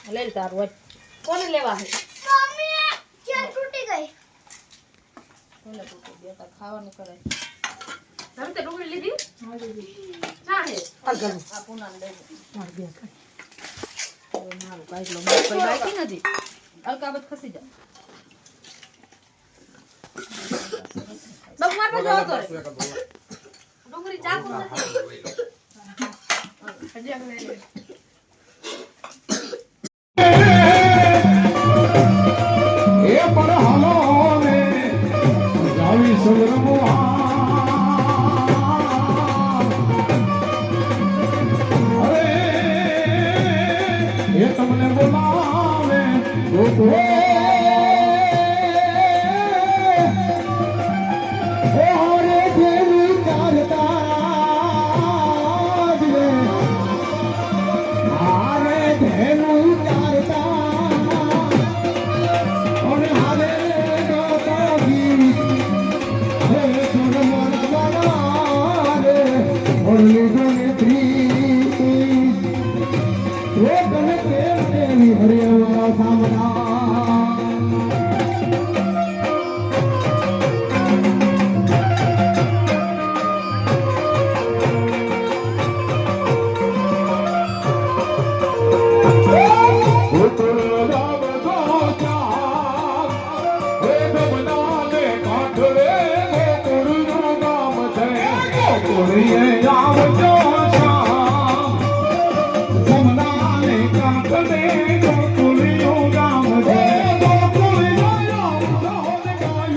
ले तार कौन लेवा है मम्मी चेन टूटी गई कोने टूटी दिया ता खाવાનું કરે તમે તે ડુંગળી લીધી હા લીધી ચા હે આગળ આ પૂના ને દે માર બે ખાય ઓય મારું કાઈ લો કોઈ બાકી નથી અલકાબત ખસી જા બગમાર પર જાવ તો ડુંગળી ચાકુ નથી હજી આગળ લે તમને બોલાવે આવજો